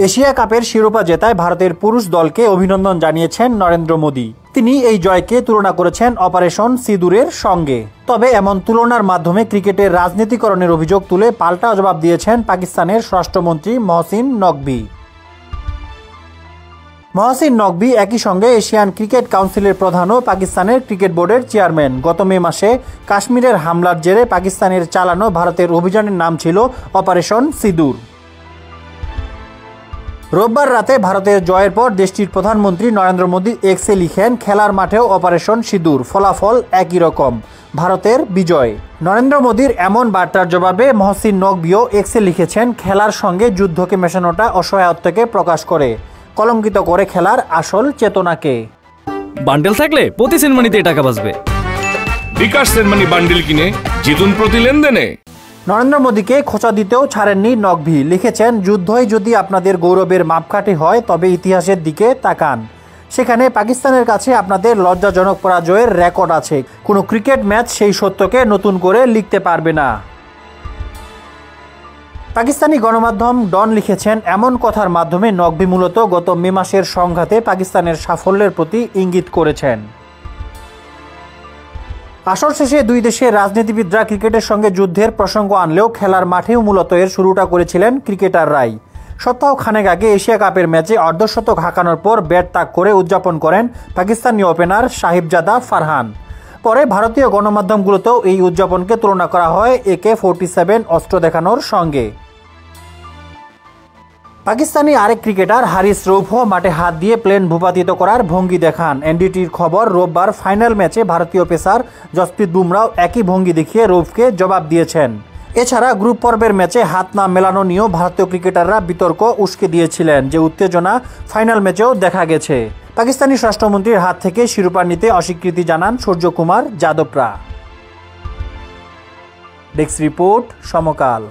Asia কাপের শিরোপা জেতায় ভারতের পুরুষ দলকে অভিনন্দন জানিয়েছেন নরেন্দ্র মোদী। তিনি এই জয়কে তুলনা করেছেন অপারেশন সিঁদুরের সঙ্গে। তবে এমন তুলনার মাধ্যমে ক্রিকেটের রাজনীতিকরণের অভিযোগ তুলে পাল্টা জবাব দিয়েছেন পাকিস্তানের স্বরাষ্ট্রমন্ত্রী মহসিন নকভি। মহসিন নকভি একই সঙ্গে এশিয়ান ক্রিকেট কাউন্সিলের প্রধান ও পাকিস্তানের ক্রিকেট বোর্ডের চেয়ারম্যান। গত মে মাসে কাশ্মীরের হামলার জেরে পাকিস্তানের চালানো ভারতের অভিযানের নাম ছিল অপারেশন সিঁদুর। রোববার রাতে ভারতের জয়ের পর দেশটির প্রধানমন্ত্রী নরেন্দ্র মোদী এক্সে লিখেন, খেলার মাঠেও অপারেশন সিঁদুর, ফলাফল একই রকম, ভারতের বিজয়। নরেন্দ্র মোদীর এমন বার্তার জবাবে মহসিন নকভিও এক্সে লিখেছেন, খেলার সঙ্গে যুদ্ধকে মেশানোটা অসহায়ত্বকে প্রকাশ করে, কলঙ্কিত করে খেলার আসল চেতনাকে। বান্ডেল থাকলে প্রতি সেনমানিতে টাকা বাঁচবে। বিকাশ সেনমানি বান্ডেল কিনে জিতুন প্রতি লেনদেনে। নরেন্দ্র মোদীকে খোঁচা দিতেও ছাড়েননি নকভি। লিখেছেন, যুদ্ধই যদি আপনাদের গৌরবের মাপকাঠি হয় তবে ইতিহাসের দিকে তাকান। সেখানে পাকিস্তানের কাছে আপনাদের লজ্জাজনক পরাজয়ের রেকর্ড আছে। কোনো ক্রিকেট ম্যাচ সেই সত্যকে নতুন করে লিখতে পারবে না। পাকিস্তানি গণমাধ্যম ডন লিখেছেন, এমন কথার মাধ্যমে নকভি মূলত গত মে মাসের সংঘাতে পাকিস্তানের সাফল্যের প্রতি ইঙ্গিত করেছেন। আসর শেষে দুই দেশের রাজনীতিবিদরা ক্রিকেটের সঙ্গে যুদ্ধের প্রসঙ্গ আনলেও খেলার মাঠেও মূলত এর শুরুটা করেছিলেন ক্রিকেটাররাই। সপ্তাহ খানেক আগে এশিয়া কাপের ম্যাচে অর্ধশতক হাঁকানোর পর ব্যাট তাক করে উদযাপন করেন পাকিস্তানি ওপেনার সাহিবজাদা ফারহান। পরে ভারতীয় গণমাধ্যমগুলোতেও এই উদযাপনকে তুলনা করা হয় AK-47 অস্ত্র দেখানোর সঙ্গে। পাকিস্তানি আরেক ক্রিকেটার হারিস রৌফও মাঠে হাত দিয়ে প্লেন ভূপাতিত করার ভঙ্গি দেখান। এনডিটির খবর, রোববার ফাইনাল ম্যাচে ভারতীয় পেসার জসপ্রীত বুমরাও একই ভঙ্গি দেখিয়ে রৌফকে জবাব দিয়েছেন। এছাড়া গ্রুপ পর্বের ম্যাচে হাত না মেলানো নিয়েও ভারতীয় ক্রিকেটাররা বিতর্ক উস্কে দিয়েছিলেন, যে উত্তেজনা ফাইনাল ম্যাচেও দেখা গেছে। পাকিস্তানি স্বরাষ্ট্রমন্ত্রীর হাত থেকে শিরোপা নিতে অস্বীকৃতি জানান সূর্যকুমার যাদবরা। ডেস্ক রিপোর্ট, সমকাল।